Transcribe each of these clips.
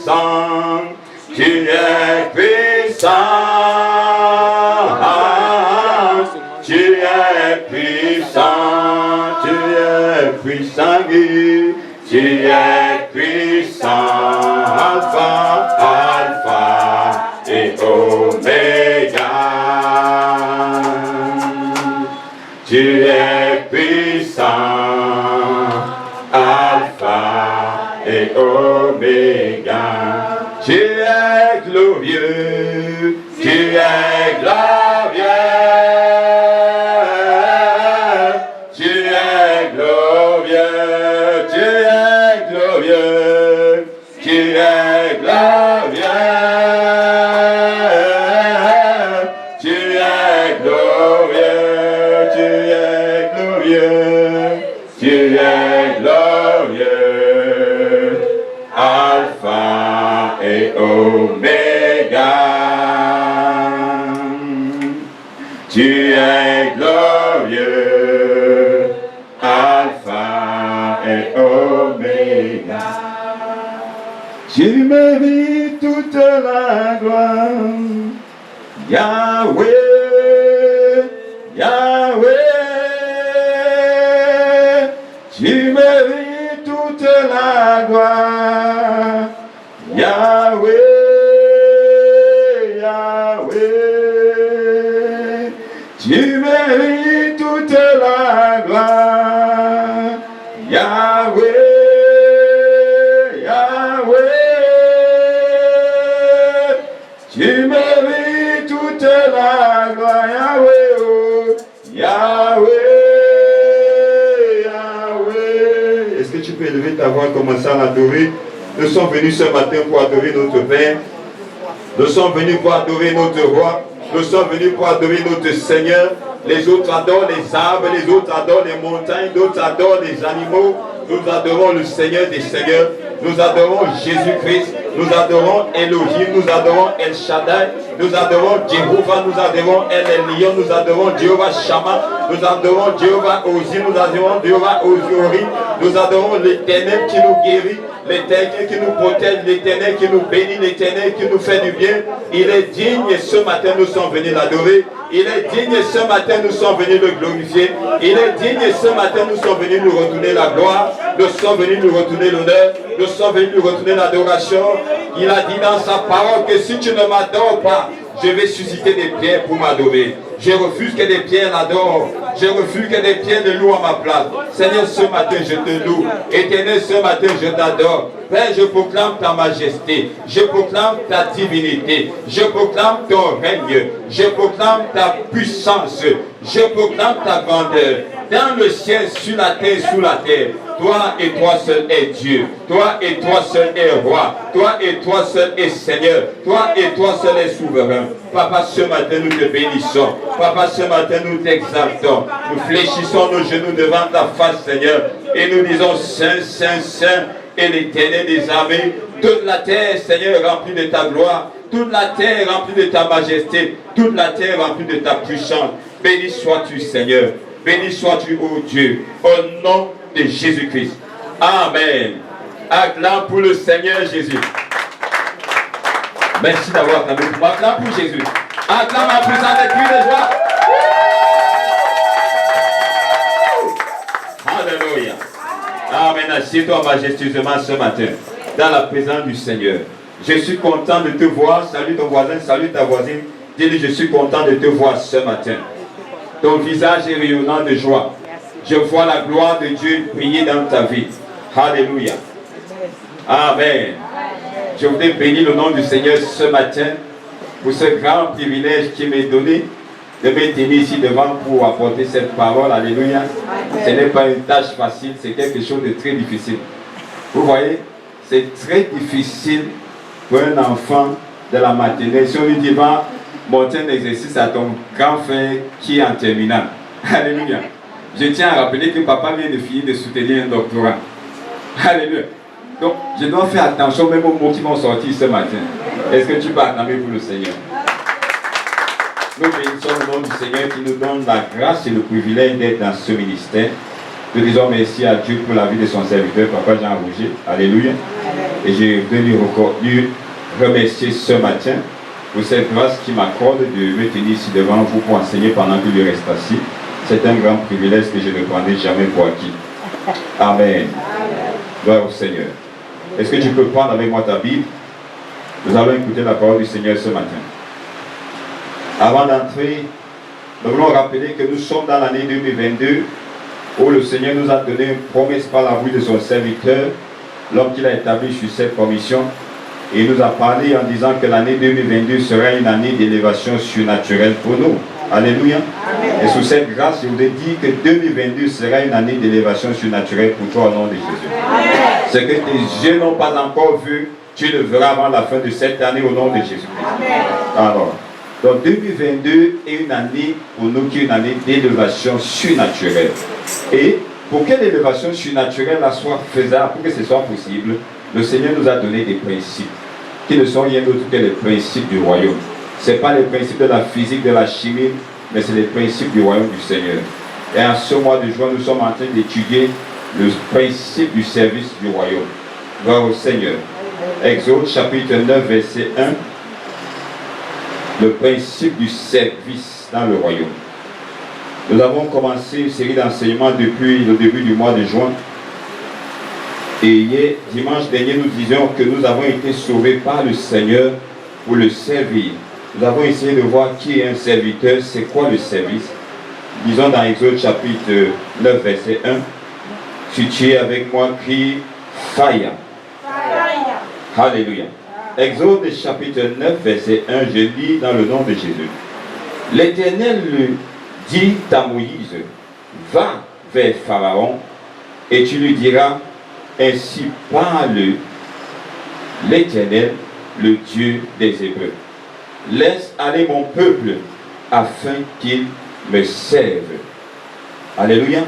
puissant, tu es puissant, tu es puissant, tu es puissant, tu es puissant, Alpha, Alpha et Oméga. Tu es puissant, Alpha et Oméga. Tu es glorieux, tu es glorieux. Tu es glorieux, tu es glorieux, tu es glorieux. Tu es glorieux, tu es glorieux, tu es glorieux, Alpha et Oméga. Tu es glorieux, Alpha et Oméga. Tu mérites toute la gloire. Yahweh, Yahweh, tu mérites toute la gloire. Yahweh, Yahweh, tu mérites toute la gloire. Yahweh, Yahweh, tu mérites toute la gloire. Yahweh, oh, Yahweh, Yahweh. Est-ce que tu peux élever ta voix et commencer à l'adorer? Nous sommes venus ce matin pour adorer notre Père. Nous sommes venus pour adorer notre Roi. Nous sommes venus pour adorer notre Seigneur. Les autres adorent les arbres, les autres adorent les montagnes, d'autres adorent les animaux. Nous adorons le Seigneur des Seigneurs. Nous adorons Jésus-Christ. Nous adorons Elohim. Nous adorons El Shaddai. Nous adorons Jéhovah. Nous adorons El Elyon. Nous adorons Jéhovah Shammah. Nous adorons Jéhovah Ozi. Nous adorons Jéhovah Oziori. Nous adorons l'Éternel qui nous guérit, l'Éternel qui nous protège, l'Éternel qui nous bénit, l'Éternel qui nous fait du bien. Il est digne et ce matin nous sommes venus l'adorer. Il est digne et ce matin nous sommes venus le glorifier. Il est digne et ce matin nous sommes venus nous retourner la gloire. Nous sommes venus nous retourner l'honneur. Nous sommes venus nous retourner l'adoration. Il a dit dans sa parole que si tu ne m'adores pas, je vais susciter des pierres pour m'adorer. Je refuse que des pierres l'adorent. Je refuse que des pierres ne louent à ma place. Seigneur, ce matin, je te loue. Éternel, ce matin, je t'adore. Père, je proclame ta majesté. Je proclame ta divinité. Je proclame ton règne. Je proclame ta puissance. Je proclame ta grandeur. Dans le ciel, sur la terre, sous la terre. Toi et toi seul est Dieu. Toi et toi seul est roi. Toi et toi seul est Seigneur. Toi et toi seul est souverain. Papa, ce matin, nous te bénissons. Papa, ce matin, nous t'exaltons. Nous fléchissons nos genoux devant ta face, Seigneur. Et nous disons, Saint, Saint, Saint, et l'Éternel des armées. Toute la terre, Seigneur, est remplie de ta gloire. Toute la terre est remplie de ta majesté. Toute la terre est remplie de ta puissance. Béni sois-tu, Seigneur. Béni sois-tu, ô Dieu. Au nom de Jésus-Christ. Amen. Acclame pour le Seigneur Jésus. Merci d'avoir acclamé pour moi. Acclame pour Jésus. Acclame en plus avec lui de joie. Alléluia. Amen. Assieds-toi majestueusement ce matin dans la présence du Seigneur. Je suis content de te voir. Salue ton voisin, salue ta voisine. Dis-lui, je suis content de te voir ce matin. Ton visage est rayonnant de joie. Je vois la gloire de Dieu briller dans ta vie. Alléluia. Amen. Je voudrais bénir le nom du Seigneur ce matin pour ce grand privilège qui m'est donné de me tenir ici devant pour apporter cette parole. Alléluia. Ce n'est pas une tâche facile, c'est quelque chose de très difficile. Vous voyez, c'est très difficile pour un enfant de la maternelle. Si on lui dit, va monter un exercice à ton grand frère qui est en terminale. Alléluia. Je tiens à rappeler que papa vient de finir de soutenir un doctorat. Alléluia. Donc, je dois faire attention même aux mots qui vont sortir ce matin. Est-ce que tu peux acclamer pour le Seigneur? Nous bénissons le nom du Seigneur qui nous donne la grâce et le privilège d'être dans ce ministère. Nous disons merci à Dieu pour la vie de son serviteur, Papa Jean Rouget. Alléluia. Et j'ai lui remercier ce matin pour cette grâce qui m'accorde de me tenir ici devant vous pour enseigner pendant que lui reste assis. C'est un grand privilège que je ne prendrai jamais pour acquis. Amen. Gloire au Seigneur. Est-ce que tu peux prendre avec moi ta Bible? Nous allons écouter la parole du Seigneur ce matin. Avant d'entrer, nous voulons rappeler que nous sommes dans l'année 2022 où le Seigneur nous a donné une promesse par la bouche de son serviteur, l'homme qu'il a établi sur cette commission. Et il nous a parlé en disant que l'année 2022 sera une année d'élévation surnaturelle pour nous. Alléluia. Amen. Et sous cette grâce, je vous ai dit que 2022 sera une année d'élévation surnaturelle pour toi au nom de Jésus. Amen. Ce que tes yeux n'ont pas encore vu, tu le verras avant la fin de cette année au nom de Jésus. Alors, donc 2022 est une année pour nous qui est une année d'élévation surnaturelle. Et pour que l'élévation surnaturelle soit faisable, pour que ce soit possible, le Seigneur nous a donné des principes qui ne sont rien d'autre que les principes du royaume. Ce n'est pas les principes de la physique, de la chimie, mais c'est les principes du royaume du Seigneur. Et en ce mois de juin, nous sommes en train d'étudier le principe du service du royaume. Gloire au Seigneur. Exode chapitre 9, verset 1. Le principe du service dans le royaume. Nous avons commencé une série d'enseignements depuis le début du mois de juin. Et hier, dimanche dernier, nous disions que nous avons été sauvés par le Seigneur pour le servir. Nous avons essayé de voir qui est un serviteur, c'est quoi le service. Disons dans Exode chapitre 9, verset 1. Si tu es avec moi, crie Fire. Alléluia. Exode chapitre 9, verset 1, je lis dans le nom de Jésus. L'Éternel lui dit à Moïse, va vers Pharaon et tu lui diras, ainsi parle l'Éternel, le Dieu des Hébreux. Laisse aller mon peuple afin qu'il me serve. Alléluia.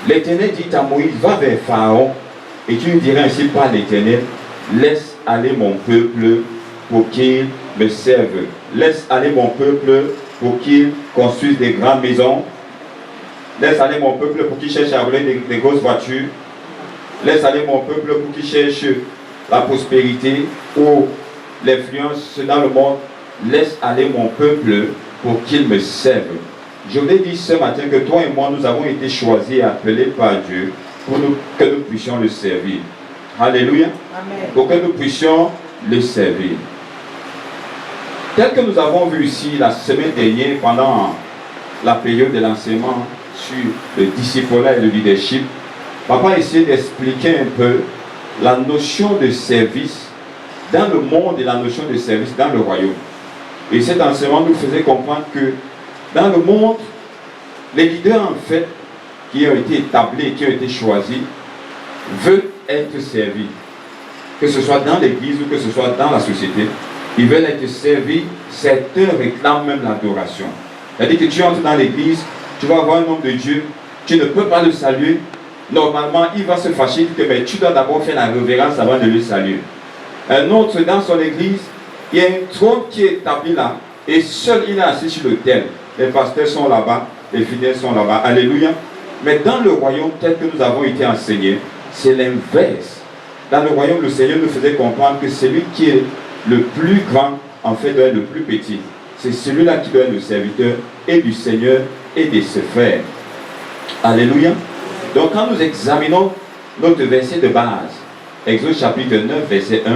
L'Éternel dit à Moïse, va vers Pharaon et tu lui diras, ainsi parle l'Éternel, laisse aller mon peuple pour qu'il me serve. Laisse aller mon peuple pour qu'il construise des grandes maisons. Laisse aller mon peuple pour qu'il cherche à rouler des grosses voitures. Laisse aller mon peuple pour qu'il cherche la prospérité ou l'influence dans le monde. Laisse aller mon peuple pour qu'il me serve. Je vous ai dit ce matin que toi et moi, nous avons été choisis et appelés par Dieu pour que nous puissions le servir. Alléluia. Amen. Pour que nous puissions le servir. Tel que nous avons vu ici la semaine dernière, pendant la période de l'enseignement sur le discipulat et le leadership, papa a essayé d'expliquer un peu la notion de service dans le monde et la notion de service dans le royaume. Et cet enseignement nous faisait comprendre que dans le monde, les leaders en fait qui ont été établis et qui ont été choisis veulent être servis. Que ce soit dans l'église ou que ce soit dans la société, ils veulent être servis. Certains réclament même l'adoration. C'est-à-dire que tu entres dans l'église, tu vas voir un homme de Dieu, tu ne peux pas le saluer. Normalement, il va se fâcher que mais tu dois d'abord faire la révérence avant de le saluer. Un autre dans son église, il y a un trône qui est établi là, et seul il est assis sur l'autel. Les pasteurs sont là-bas, les fidèles sont là-bas. Alléluia. Mais dans le royaume tel que nous avons été enseignés, c'est l'inverse. Dans le royaume, le Seigneur nous faisait comprendre que celui qui est le plus grand, en fait, doit être le plus petit. C'est celui-là qui doit être le serviteur et du Seigneur et de ses frères. Alléluia. Donc, quand nous examinons notre verset de base, Exode chapitre 9, verset 1,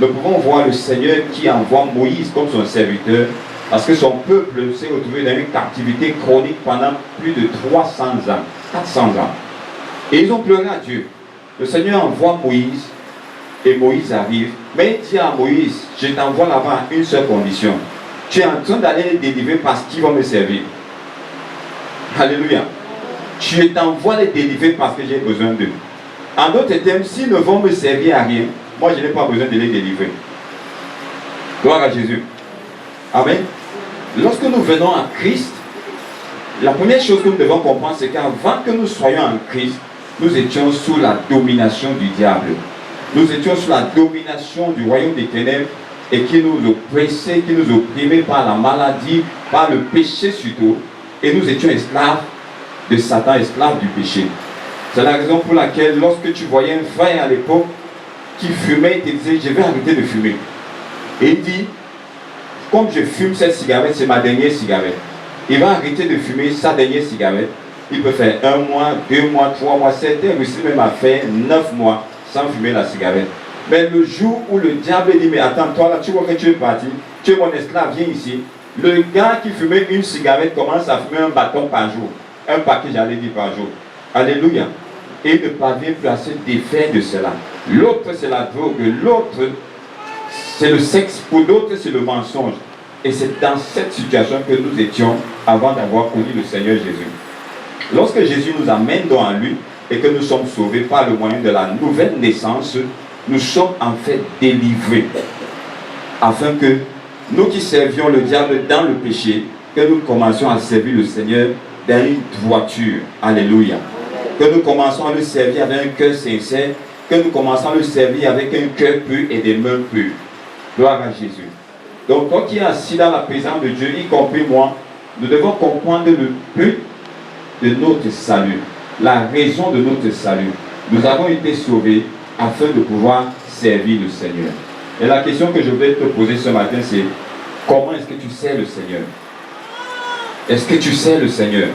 nous pouvons voir le Seigneur qui envoie Moïse comme son serviteur, parce que son peuple s'est retrouvé dans une captivité chronique pendant plus de 300 ans, 400 ans. Et ils ont pleuré à Dieu. Le Seigneur envoie Moïse, et Moïse arrive, mais il dit à Moïse, je t'envoie là-bas à une seule condition. Tu es en train d'aller les délivrer parce qu'ils vont me servir. Alléluia. Tu t'envoies les délivrer parce que j'ai besoin d'eux. En d'autres termes, s'ils ne vont me servir à rien, moi je n'ai pas besoin de les délivrer. Gloire à Jésus. Amen. Lorsque nous venons à Christ, la première chose que nous devons comprendre, c'est qu'avant que nous soyons en Christ, nous étions sous la domination du diable. Nous étions sous la domination du royaume des ténèbres et qui nous oppressait, qui nous opprimait par la maladie, par le péché surtout. Et nous étions esclaves de Satan, esclaves du péché. C'est la raison pour laquelle lorsque tu voyais un frère à l'époque qui fumait, il disait, je vais arrêter de fumer. Et il dit, comme je fume cette cigarette, c'est ma dernière cigarette. Il va arrêter de fumer sa dernière cigarette. Il peut faire 1 mois, 2 mois, 3 mois, certains réussissent même à faire 9 mois sans fumer la cigarette. Mais le jour où le diable dit, mais attends, toi là, tu vois que tu es parti, tu es mon esclave, viens ici. Le gars qui fumait une cigarette commence à fumer un bâton par jour. Un paquet, j'allais dire, par jour. Alléluia. Et il ne parvient plus à se défaire de cela. L'autre, c'est la drogue. L'autre, c'est le sexe. Pour d'autres, c'est le mensonge. Et c'est dans cette situation que nous étions avant d'avoir connu le Seigneur Jésus. Lorsque Jésus nous amène dans lui et que nous sommes sauvés par le moyen de la nouvelle naissance, nous sommes en fait délivrés. Afin que nous qui servions le diable dans le péché, que nous commencions à servir le Seigneur dans une droiture. Alléluia. Que nous commençons à le servir avec un cœur sincère, que nous commençons à le servir avec un cœur pur et des mains pures. Gloire à Jésus. Donc, toi qui es assis dans la présence de Dieu, y compris moi, nous devons comprendre le but de notre salut, la raison de notre salut. Nous avons été sauvés afin de pouvoir servir le Seigneur. Et la question que je vais te poser ce matin, c'est comment est-ce que tu sers le Seigneur? Est-ce que tu sers le Seigneur?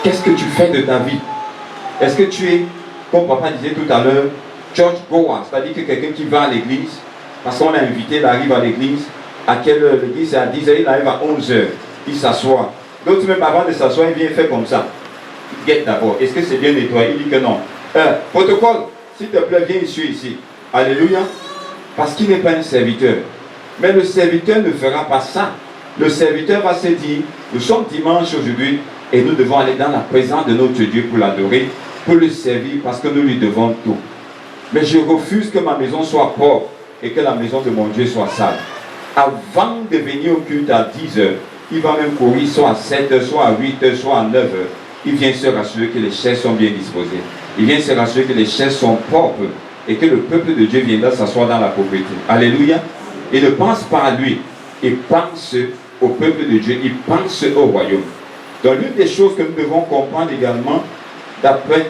Qu'est-ce que tu fais de ta vie? Est-ce que tu es, comme papa disait tout à l'heure, church goer, c'est-à-dire que quelqu'un qui va à l'église, parce qu'on l'a invité, il arrive à l'église, à quelle heure l'église est à 10h, il arrive à 11h, il s'assoit. D'autres même avant de s'asseoir, il vient faire comme ça. Il guette d'abord, est-ce que c'est bien nettoyé? Il dit que non. Protocole, s'il te plaît, viens ici. Alléluia. Parce qu'il n'est pas un serviteur. Mais le serviteur ne fera pas ça. Le serviteur va se dire, nous sommes dimanche aujourd'hui et nous devons aller dans la présence de notre Dieu pour l'adorer, pour le servir parce que nous lui devons tout. Mais je refuse que ma maison soit propre et que la maison de mon Dieu soit sale. Avant de venir au culte à 10h, il va même courir soit à 7h, soit à 8h, soit à 9h. Il vient se rassurer que les chaises sont bien disposées. Il vient se rassurer que les chaises sont propres et que le peuple de Dieu viendra s'asseoir dans la propriété. Alléluia. Il ne pense pas à lui. Il pense au peuple de Dieu. Il pense au royaume. Donc l'une des choses que nous devons comprendre également, d'après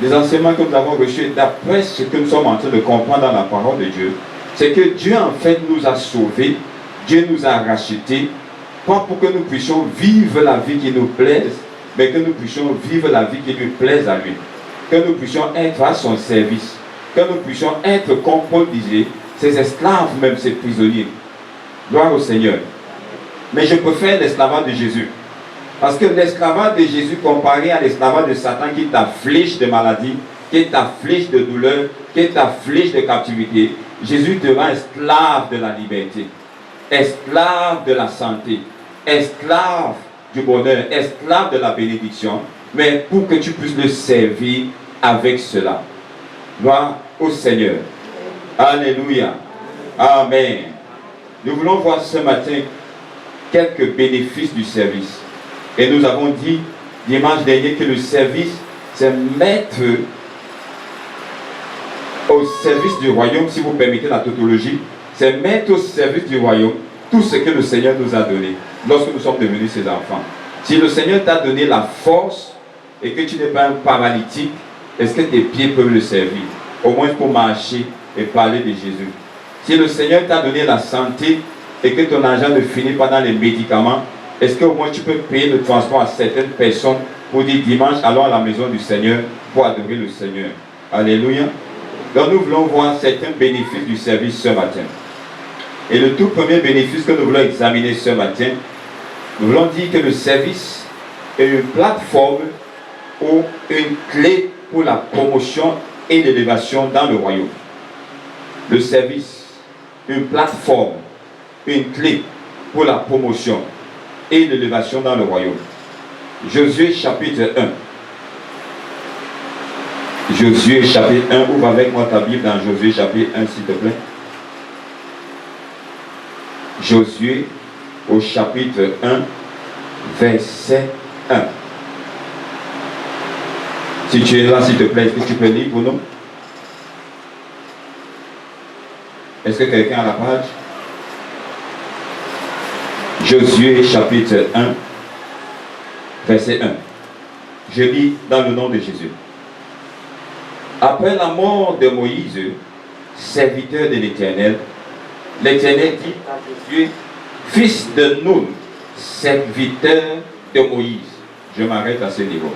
les enseignements que nous avons reçus, d'après ce que nous sommes en train de comprendre dans la parole de Dieu, c'est que Dieu en fait nous a sauvés, Dieu nous a rachetés, pas pour que nous puissions vivre la vie qui nous plaise, mais que nous puissions vivre la vie qui lui plaise à lui. Que nous puissions être à son service. Que nous puissions être, comme Paul disait, ses esclaves, même ses prisonniers. Gloire au Seigneur. Mais je préfère l'esclavage de Jésus. Parce que l'esclavage de Jésus comparé à l'esclavage de Satan qui t'afflige de maladie, qui t'afflige de douleur, qui t'afflige de captivité, Jésus te rend esclave de la liberté, esclave de la santé, esclave du bonheur, esclave de la bénédiction, mais pour que tu puisses le servir avec cela. Gloire au Seigneur. Alléluia. Amen. Nous voulons voir ce matin quelques bénéfices du service. Et nous avons dit dimanche dernier que le service, c'est mettre au service du royaume, si vous permettez la tautologie, c'est mettre au service du royaume tout ce que le Seigneur nous a donné lorsque nous sommes devenus ses enfants. Si le Seigneur t'a donné la force et que tu n'es pas un paralytique, est-ce que tes pieds peuvent le servir? Au moins pour marcher et parler de Jésus. Si le Seigneur t'a donné la santé et que ton argent ne finit pas dans les médicaments, est-ce qu'au moins tu peux payer le transport à certaines personnes pour dire dimanche, allons à la maison du Seigneur pour adorer le Seigneur? Alléluia. Donc nous voulons voir certains bénéfices du service ce matin. Et le tout premier bénéfice que nous voulons examiner ce matin, nous voulons dire que le service est une plateforme ou une clé pour la promotion et l'élévation dans le royaume. Le service, une plateforme, une clé pour la promotion et l'élévation dans le royaume. Josué chapitre 1. Josué chapitre 1, ouvre avec moi ta Bible dans Josué chapitre 1 s'il te plaît. Josué au chapitre 1, verset 1. Si tu es là s'il te plaît, est-ce que tu peux lire pour nous? Est-ce que quelqu'un a la page? Josué chapitre 1, verset 1. Je lis dans le nom de Jésus. Après la mort de Moïse, serviteur de l'Éternel, l'Éternel dit à Josué, fils de Nun, serviteur de Moïse. Je m'arrête à ce niveau.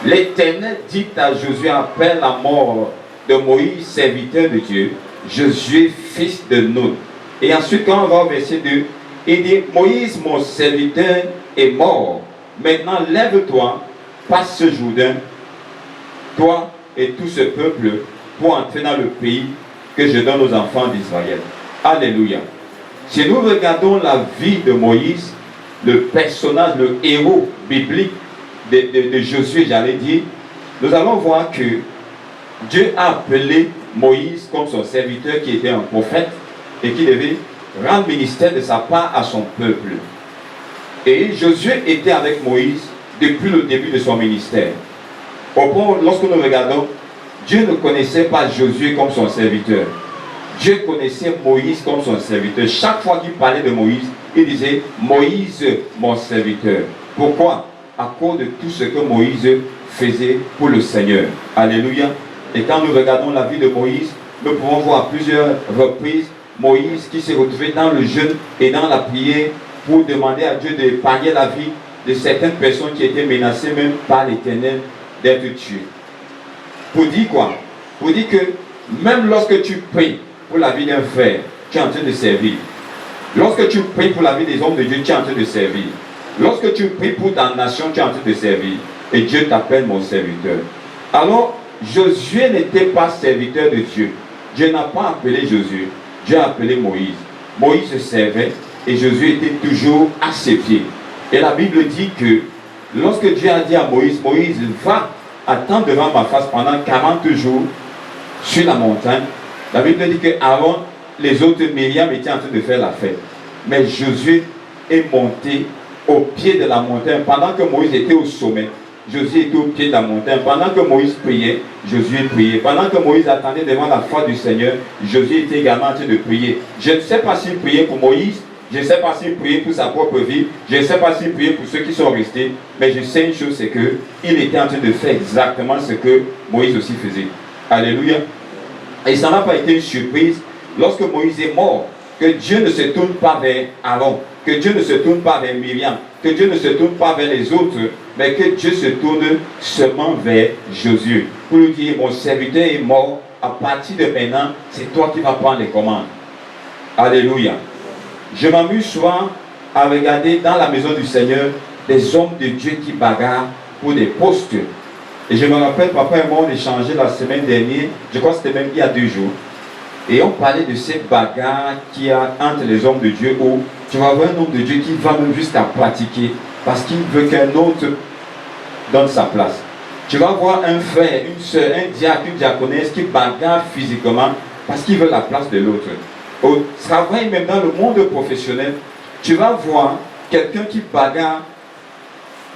L'Éternel dit à Josué, après la mort de Moïse, serviteur de Dieu, Josué, fils de Nun. Et ensuite, quand on va au verset 2, il dit, Moïse, mon serviteur, est mort. Maintenant, lève-toi, passe ce Jourdain, toi et tout ce peuple, pour entrer dans le pays que je donne aux enfants d'Israël. Alléluia. Si nous regardons la vie de Moïse, le personnage, le héros biblique de Josué, j'allais dire, nous allons voir que Dieu a appelé Moïse comme son serviteur qui était un prophète et qui devait rendre ministère de sa part à son peuple. Et Josué était avec Moïse depuis le début de son ministère. Au point, lorsque nous regardons, Dieu ne connaissait pas Josué comme son serviteur. Dieu connaissait Moïse comme son serviteur. Chaque fois qu'il parlait de Moïse, il disait Moïse, mon serviteur. Pourquoi? À cause de tout ce que Moïse faisait pour le Seigneur. Alléluia. Et quand nous regardons la vie de Moïse, nous pouvons voir à plusieurs reprises Moïse qui s'est retrouvé dans le jeûne et dans la prière pour demander à Dieu d'épargner la vie de certaines personnes qui étaient menacées même par l'Éternel d'être tuées. Pour dire quoi? Pour dire que même lorsque tu pries pour la vie d'un frère, tu es en train de servir. Lorsque tu pries pour la vie des hommes de Dieu, tu es en train de servir. Lorsque tu pries pour ta nation, tu es en train de servir. Et Dieu t'appelle mon serviteur. Alors, Josué n'était pas serviteur de Dieu. Dieu n'a pas appelé Josué. Dieu a appelé Moïse. Moïse se servait et Josué était toujours à ses pieds. Et la Bible dit que lorsque Dieu a dit à Moïse, Moïse, va, attends devant ma face pendant 40 jours sur la montagne. La Bible dit qu'avant, les autres, Myriam étaient en train de faire la fête. Mais Josué est monté au pied de la montagne pendant que Moïse était au sommet. Josué était au pied de la montagne. Pendant que Moïse priait, Josué priait. Pendant que Moïse attendait devant la foi du Seigneur, Josué était également en train de prier. Je ne sais pas s'il priait pour Moïse, je ne sais pas s'il priait pour sa propre vie, je ne sais pas s'il priait pour ceux qui sont restés, mais je sais une chose, c'est qu'il était en train de faire exactement ce que Moïse aussi faisait. Alléluia. Et ça n'a pas été une surprise lorsque Moïse est mort, que Dieu ne se tourne pas vers Aaron, que Dieu ne se tourne pas vers Myriam, que Dieu ne se tourne pas vers les autres, mais que Dieu se tourne seulement vers Josué. Pour lui dire, mon serviteur est mort, à partir de maintenant, c'est toi qui vas prendre les commandes. Alléluia. Je m'amuse souvent à regarder dans la maison du Seigneur des hommes de Dieu qui bagarrent pour des postes. Et je me rappelle, papa et moi, on échangeait la semaine dernière, je crois que c'était même il y a 2 jours. Et on parlait de ces bagarres qu'il y a entre les hommes de Dieu où tu vas voir un homme de Dieu qui va même jusqu'à pratiquer parce qu'il veut qu'un autre donne sa place. Tu vas voir un frère, une soeur, un diacre, une diaconesse qui bagarre physiquement parce qu'il veut la place de l'autre. Au travail, même dans le monde professionnel, tu vas voir quelqu'un qui bagarre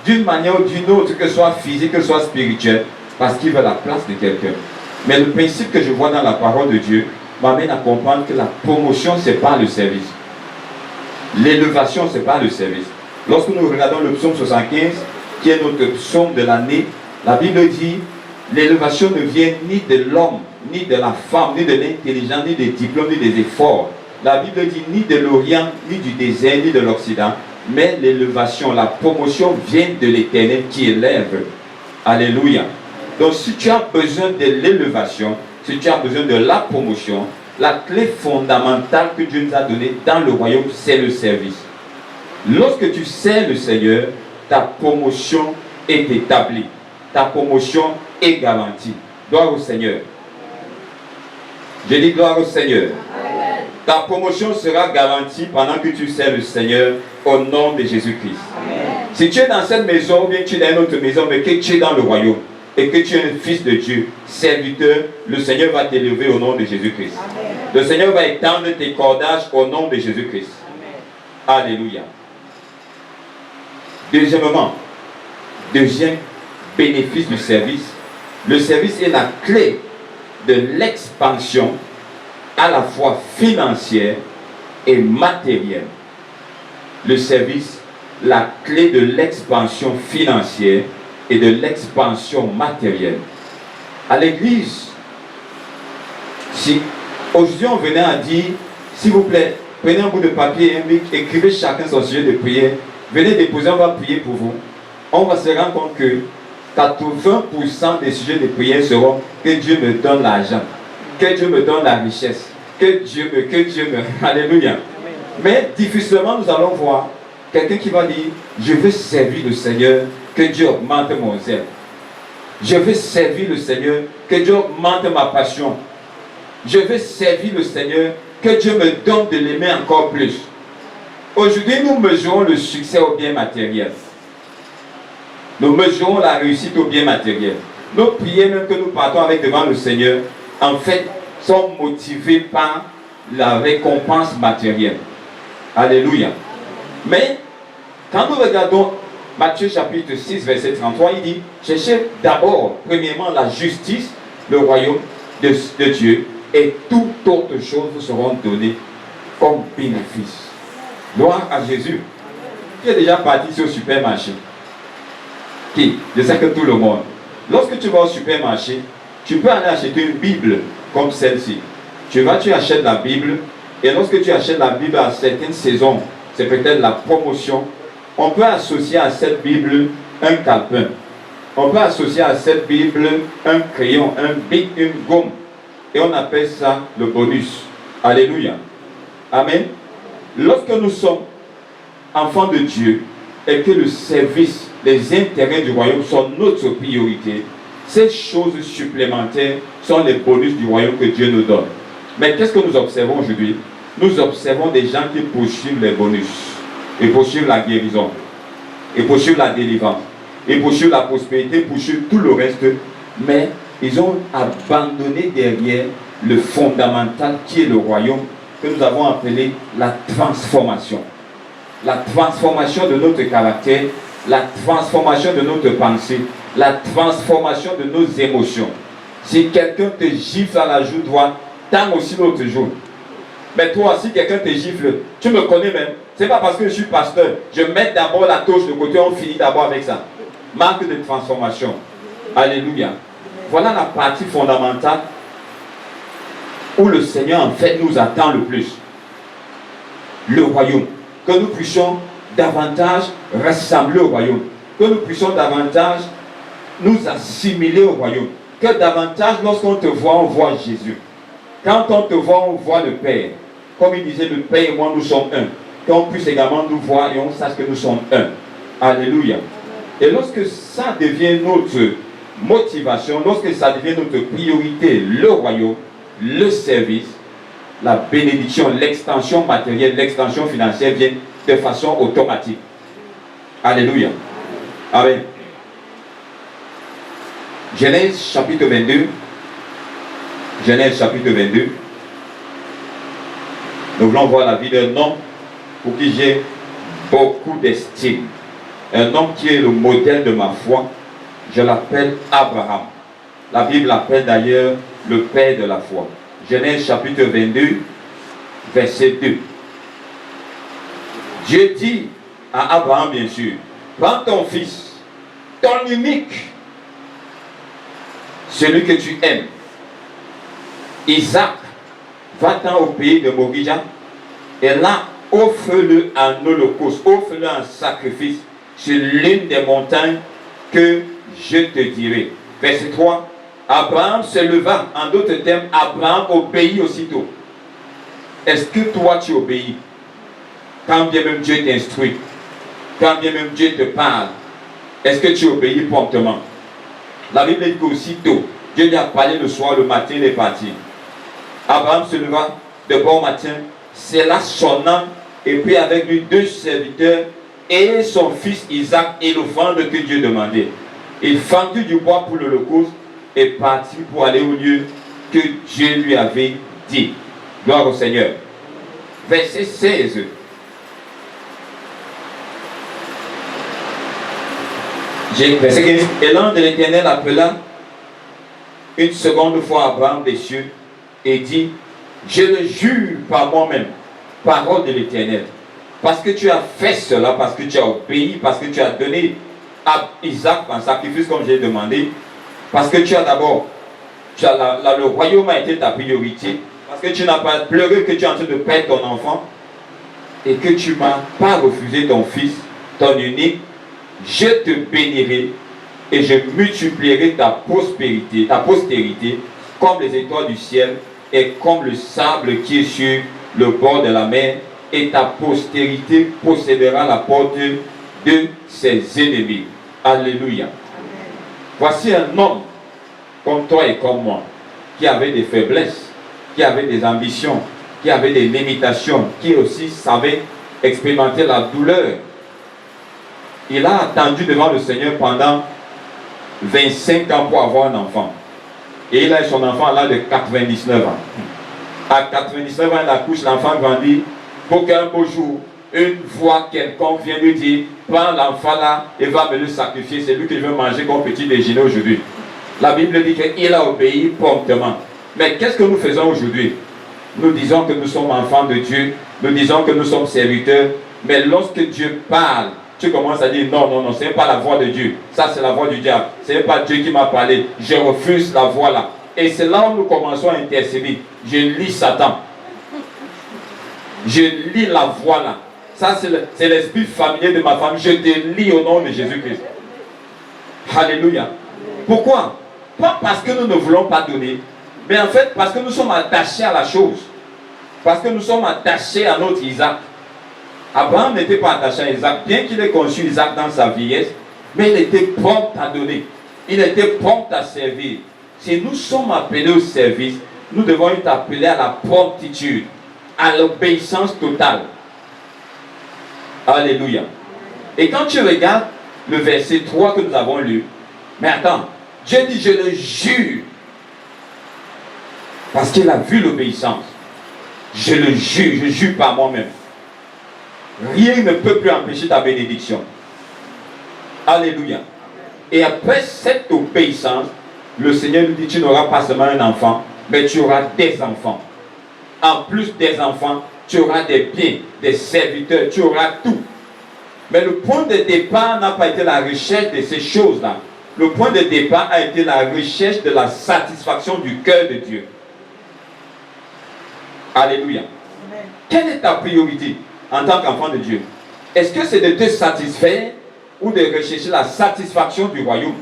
d'une manière ou d'une autre, que ce soit physique, que ce soit spirituel, parce qu'il veut la place de quelqu'un. Mais le principe que je vois dans la parole de Dieu m'amène à comprendre que la promotion, ce n'est pas le service. L'élévation, ce n'est pas le service. Lorsque nous regardons le psaume 75, qui est notre psaume de l'année, la Bible dit, l'élévation ne vient ni de l'homme, ni de la femme, ni de l'intelligence, ni des diplômes, ni des efforts. La Bible dit ni de l'Orient, ni du désert, ni de l'Occident, mais l'élévation, la promotion vient de l'Éternel qui élève. Alléluia. Donc si tu as besoin de l'élévation, si tu as besoin de la promotion, la clé fondamentale que Dieu nous a donnée dans le royaume, c'est le service. Lorsque tu sers le Seigneur, ta promotion est établie. Ta promotion est garantie. Gloire au Seigneur. Je dis gloire au Seigneur. Amen. Ta promotion sera garantie pendant que tu sers le Seigneur au nom de Jésus-Christ. Si tu es dans cette maison ou bien tu es dans une autre maison, mais que tu es dans le royaume et que tu es un fils de Dieu, serviteur, le Seigneur va t'élever au nom de Jésus-Christ. Le Seigneur va étendre tes cordages au nom de Jésus-Christ. Alléluia. Deuxièmement, deuxième bénéfice du service, le service est la clé de l'expansion à la fois financière et matérielle. Le service, la clé de l'expansion financière et de l'expansion matérielle. À l'église, si Aujourd'hui, on venait à dire, s'il vous plaît, prenez un bout de papier et un bic, écrivez chacun son sujet de prière. Venez déposer, on va prier pour vous. On va se rendre compte que 80% des sujets de prière seront que Dieu me donne l'argent, que Dieu me donne la richesse, que Dieu me... Alléluia. Mais difficilement, nous allons voir quelqu'un qui va dire, je veux servir le Seigneur, que Dieu augmente mon zèle. Je veux servir le Seigneur, que Dieu augmente ma passion. Je veux servir le Seigneur, que Dieu me donne de l'aimer encore plus. Aujourd'hui, nous mesurons le succès au bien matériel. Nous mesurons la réussite au bien matériel. Nos prières, même que nous partons avec devant le Seigneur, en fait, sont motivées par la récompense matérielle. Alléluia. Mais, quand nous regardons Matthieu chapitre 6, verset 33, il dit, cherchez d'abord, premièrement, la justice, le royaume de Dieu, et toutes autres choses vous seront données comme bénéfice. Gloire à Jésus. Qui est déjà parti sur le supermarché? Qui? Je sais que tout le monde. Lorsque tu vas au supermarché, tu peux aller acheter une Bible comme celle-ci. Tu achètes la Bible, et lorsque tu achètes la Bible à certaines saisons, c'est peut-être la promotion, on peut associer à cette Bible un calepin. On peut associer à cette Bible un crayon, un bic, une gomme. Et on appelle ça le bonus. Alléluia. Amen. Lorsque nous sommes enfants de Dieu et que le service, les intérêts du royaume sont notre priorité, ces choses supplémentaires sont les bonus du royaume que Dieu nous donne. Mais qu'est-ce que nous observons aujourd'hui? Nous observons des gens qui poursuivent les bonus. Ils poursuivent la guérison. Ils poursuivent la délivrance. Ils poursuivent la prospérité, poursuivent tout le reste. Mais ils ont abandonné derrière le fondamental qui est le royaume que nous avons appelé la transformation. La transformation de notre caractère, la transformation de notre pensée, la transformation de nos émotions. Si quelqu'un te gifle à la joue droite, tends aussi l'autre joue. Mais toi, si quelqu'un te gifle, tu me connais même. C'est pas parce que je suis pasteur. Je mets d'abord la touche de côté, on finit d'abord avec ça. Marque de transformation. Alléluia. Voilà la partie fondamentale où le Seigneur en fait nous attend le plus. Le royaume. Que nous puissions davantage ressembler au royaume. Que nous puissions davantage nous assimiler au royaume. Que davantage lorsqu'on te voit, on voit Jésus. Quand on te voit, on voit le Père. Comme il disait, le Père et moi, nous sommes un. Qu'on puisse également nous voir et on sache que nous sommes un. Alléluia. Et lorsque ça devient notre motivation, lorsque ça devient notre priorité, le royaume, le service, la bénédiction, l'extension matérielle, l'extension financière vient de façon automatique. Alléluia. Amen. Genèse chapitre 22. Genèse chapitre 22. Nous voulons voir la vie d'un homme pour qui j'ai beaucoup d'estime. Un homme qui est le modèle de ma foi. Je l'appelle Abraham. La Bible l'appelle d'ailleurs le père de la foi. Genèse chapitre 22, verset 2. Dieu dit à Abraham, bien sûr, prends ton fils, ton unique, celui que tu aimes, Isaac, va-t'en au pays de Moria, et là, offre-le en holocauste, offre-le en sacrifice sur l'une des montagnes que je te dirai. Verset 3. Abraham se leva, en d'autres termes, Abraham obéit aussitôt. Est-ce que toi tu obéis? Quand bien même Dieu t'instruit, quand bien même Dieu te parle, est-ce que tu obéis promptement? La Bible dit qu'aussitôt, Dieu lui a parlé le soir, le matin, il est parti. Abraham se leva de bon matin, scella son âme, et puis avec lui 2 serviteurs et son fils Isaac et l'offrande que Dieu demandait. Il fendit du bois pour l'holocauste et partit pour aller au lieu que Dieu lui avait dit. Gloire au Seigneur. Verset 16. Verset 15. Et l'ange de l'Éternel appela une seconde fois Abraham des cieux et dit, je le jure par moi-même, parole de l'Éternel, parce que tu as fait cela, parce que tu as obéi, parce que tu as donné à Isaac en sacrifice comme j'ai demandé, parce que tu as d'abord, le royaume a été ta priorité, parce que tu n'as pas pleuré que tu es en train de perdre ton enfant et que tu ne m'as pas refusé ton fils, ton unique, je te bénirai et je multiplierai ta postérité comme les étoiles du ciel et comme le sable qui est sur le bord de la mer, et ta postérité possédera la porte de ses ennemis. Alléluia. Amen. Voici un homme comme toi et comme moi, qui avait des faiblesses, qui avait des ambitions, qui avait des limitations, qui aussi savait expérimenter la douleur. Il a attendu devant le Seigneur pendant 25 ans pour avoir un enfant. Et il a eu son enfant à l'âge de 99 ans. À 99 ans, il accouche, l'enfant grandit, pour qu'un beau jour, une voix quelconque vienne lui dire, prends l'enfant là et va me le sacrifier, c'est lui que je veux manger comme petit déjeuner aujourd'hui. La Bible dit qu'il a obéi promptement. Mais qu'est-ce que nous faisons aujourd'hui? Nous disons que nous sommes enfants de Dieu, nous disons que nous sommes serviteurs, mais lorsque Dieu parle, tu commences à dire non, non, non, ce n'est pas la voix de Dieu. Ça, c'est la voix du diable. Ce n'est pas Dieu qui m'a parlé. Je refuse la voix là. Et c'est là où nous commençons à intercéder. Je lis Satan. Je lis la voix là. Ça, c'est l'esprit familier de ma famille. Je te lis au nom de Jésus-Christ. Alléluia. Pourquoi? Pas parce que nous ne voulons pas donner, mais en fait parce que nous sommes attachés à la chose. Parce que nous sommes attachés à notre Isaac. Abraham n'était pas attaché à Isaac, bien qu'il ait conçu Isaac dans sa vieillesse, mais il était prompt à donner. Il était prompt à servir. Si nous sommes appelés au service, nous devons être appelés à la promptitude, à l'obéissance totale. Alléluia. Et quand tu regardes le verset 3 que nous avons lu, mais attends, Dieu dit, je le jure, parce qu'il a vu l'obéissance. Je le jure, je jure par moi-même. Rien ne peut plus empêcher ta bénédiction. Alléluia. Et après cette obéissance, le Seigneur nous dit, tu n'auras pas seulement un enfant, mais tu auras des enfants. En plus des enfants, tu auras des biens, des serviteurs, tu auras tout. Mais le point de départ n'a pas été la recherche de ces choses-là. Le point de départ a été la recherche de la satisfaction du cœur de Dieu. Alléluia. Amen. Quelle est ta priorité en tant qu'enfant de Dieu? Est-ce que c'est de te satisfaire ou de rechercher la satisfaction du royaume?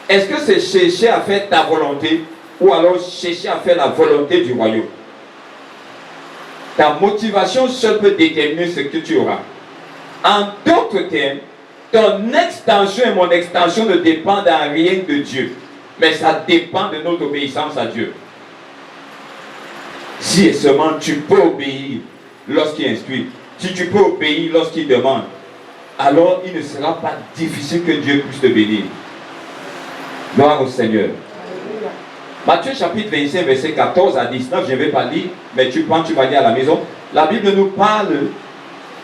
Est-ce que c'est chercher à faire ta volonté ou alors chercher à faire la volonté du royaume? Ta motivation seule peut déterminer ce que tu auras. En d'autres termes, ton extension et mon extension ne dépendent en rien de Dieu, mais ça dépend de notre obéissance à Dieu. Si et seulement tu peux obéir lorsqu'il instruit, si tu peux obéir lorsqu'il demande, alors il ne sera pas difficile que Dieu puisse te bénir. Gloire au Seigneur. Matthieu chapitre 25, verset 14 à 19, je ne vais pas lire, mais tu prends, tu vas lire à la maison. La Bible nous parle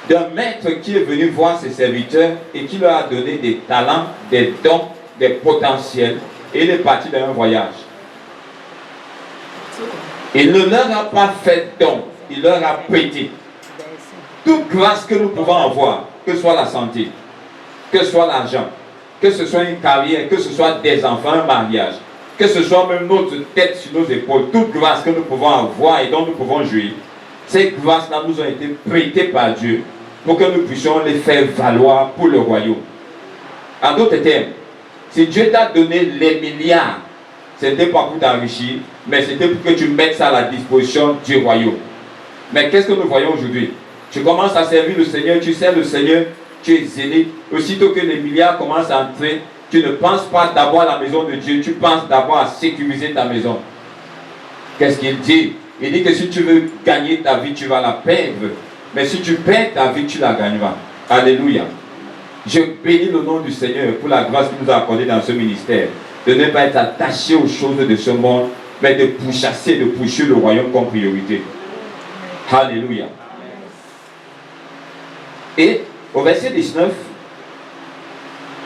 d'un maître qui est venu voir ses serviteurs et qui leur a donné des talents, des dons, des potentiels, et il est parti dans un voyage. Il ne leur a pas fait don, il leur a prêté. Toute grâce que nous pouvons avoir, que ce soit la santé, que ce soit l'argent, que ce soit une carrière, que ce soit des enfants, un mariage, que ce soit même notre tête sur nos épaules, toute grâce que nous pouvons avoir et dont nous pouvons jouir, ces grâces-là nous ont été prêtées par Dieu pour que nous puissions les faire valoir pour le royaume. En d'autres termes, si Dieu t'a donné les milliards, ce n'était pas pour t'enrichir, mais c'était pour que tu mettes ça à la disposition du royaume. Mais qu'est-ce que nous voyons aujourd'hui? Tu commences à servir le Seigneur, tu sers le Seigneur, tu es zélé. Aussitôt que les milliards commencent à entrer, tu ne penses pas d'abord à la maison de Dieu, tu penses d'abord à sécuriser ta maison. Qu'est-ce qu'il dit? Il dit que si tu veux gagner ta vie, tu vas la perdre. Mais si tu perds ta vie, tu la gagneras. Alléluia. Je bénis le nom du Seigneur pour la grâce qu'il nous a accordée dans ce ministère. De ne pas être attaché aux choses de ce monde, mais de pourchasser, de poursuivre le royaume comme priorité. Alléluia. Et au verset 19,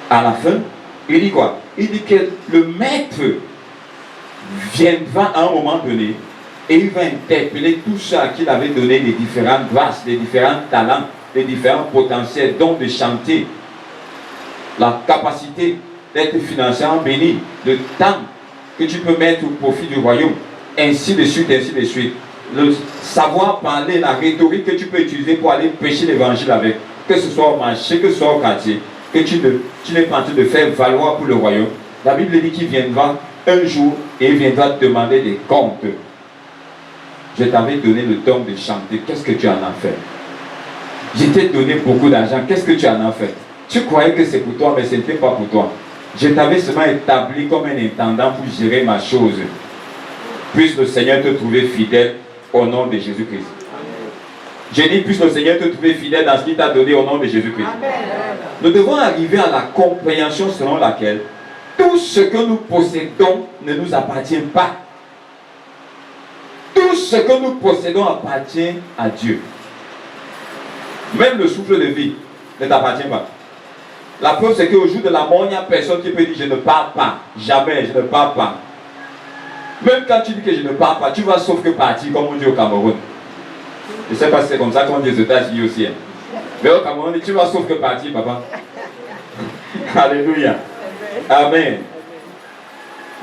à la fin, il dit quoi? Il dit que le maître viendra à un moment donné et il va interpeller tous ceux à qui il avait donné les différentes grâces, les différents talents, les différents potentiels, dont de chanter, la capacité d'être financièrement béni, le temps que tu peux mettre au profit du royaume, ainsi de suite, ainsi de suite. le savoir parler, la rhétorique que tu peux utiliser pour aller prêcher l'évangile avec, que ce soit au marché, que ce soit au quartier, que tu n'es pas en train de faire valoir pour le royaume. La Bible dit qu'il viendra un jour et il viendra te demander des comptes. Je t'avais donné le don de chanter, qu'est-ce que tu en as fait? Je t'ai donné beaucoup d'argent, qu'est-ce que tu en as fait? Tu croyais que c'est pour toi, mais ce n'était pas pour toi. Je t'avais seulement établi comme un intendant pour gérer ma chose. Puisse le Seigneur te trouver fidèle au nom de Jésus-Christ. J'ai dit, puisse le Seigneur te trouver fidèle dans ce qu'il t'a donné au nom de Jésus-Christ. Nous devons arriver à la compréhension selon laquelle tout ce que nous possédons ne nous appartient pas. Tout ce que nous possédons appartient à Dieu. Même le souffle de vie ne t'appartient pas. La preuve, c'est qu'au jour de la mort, il n'y a personne qui peut dire je ne pars pas. Jamais, je ne pars pas. Même quand tu dis que je ne pars pas, tu vas sauf que partir, comme on dit au Cameroun. Je ne sais pas si c'est comme ça qu'on dit aux États-Unis aussi. Mais au Cameroun, tu vas sauf que partir, papa. Alléluia. Amen.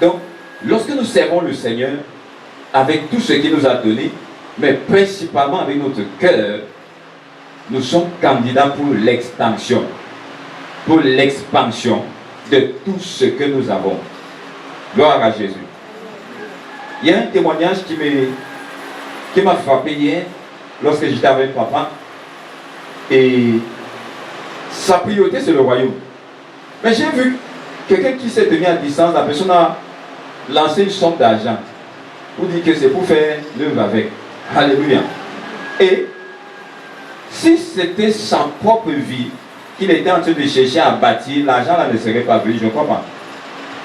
Donc, lorsque nous servons le Seigneur, avec tout ce qu'il nous a donné, mais principalement avec notre cœur, nous sommes candidats pour l'extension, pour l'expansion de tout ce que nous avons. Gloire à Jésus. Il y a un témoignage qui m'a frappé hier, lorsque j'étais avec papa, et sa priorité c'est le royaume. Mais j'ai vu quelqu'un qui s'est tenu à distance, la personne a lancé une somme d'argent pour dire que c'est pour faire l'œuvre avec. Alléluia. Et si c'était sa propre vie qu'il était en train de chercher à bâtir, l'argent là ne serait pas venu, je ne crois pas.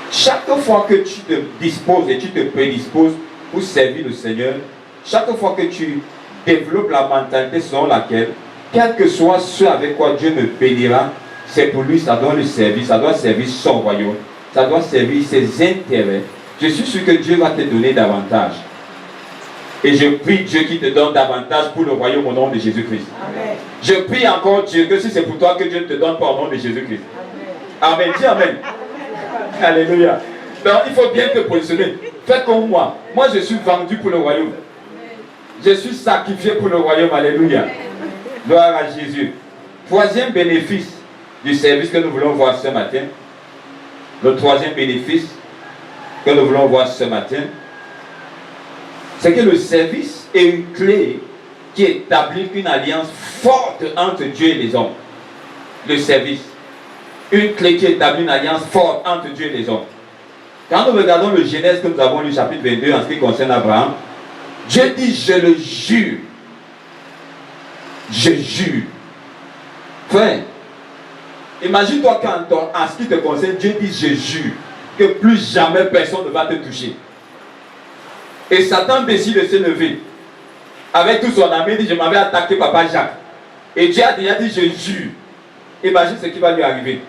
Chaque fois que tu te disposes et tu te prédisposes pour servir le Seigneur, chaque fois que tu développes la mentalité selon laquelle, quel que soit ce avec quoi Dieu me bénira, c'est pour lui, ça doit le servir, ça doit servir son royaume, ça doit servir ses intérêts. Je suis sûr que Dieu va te donner davantage. Et je prie Dieu qui te donne davantage pour le royaume au nom de Jésus-Christ. Je prie encore Dieu que si c'est pour toi, que Dieu ne te donne pas au nom de Jésus-Christ. Amen. Dis Amen. Alléluia. Donc il faut bien te positionner. Fais comme moi. Moi je suis vendu pour le royaume. Je suis sacrifié pour le royaume. Alléluia. Gloire à Jésus. Troisième bénéfice du service que nous voulons voir ce matin. Le troisième bénéfice que nous voulons voir ce matin, c'est que le service est une clé qui établit une alliance forte entre Dieu et les hommes. Le service. Une clé qui établit une alliance forte entre Dieu et les hommes. Quand nous regardons le Genèse que nous avons lu, chapitre 22, en ce qui concerne Abraham, Dieu dit, je le jure. Je jure. Frère, imagine-toi quand, en ce qui te concerne, Dieu dit, je jure, que plus jamais personne ne va te toucher. Et Satan décide de se lever. Avec tout son ami, il dit, je m'avais attaqué papa Jacques. Et Dieu a déjà dit, je jure. Imagine ce qui va lui arriver.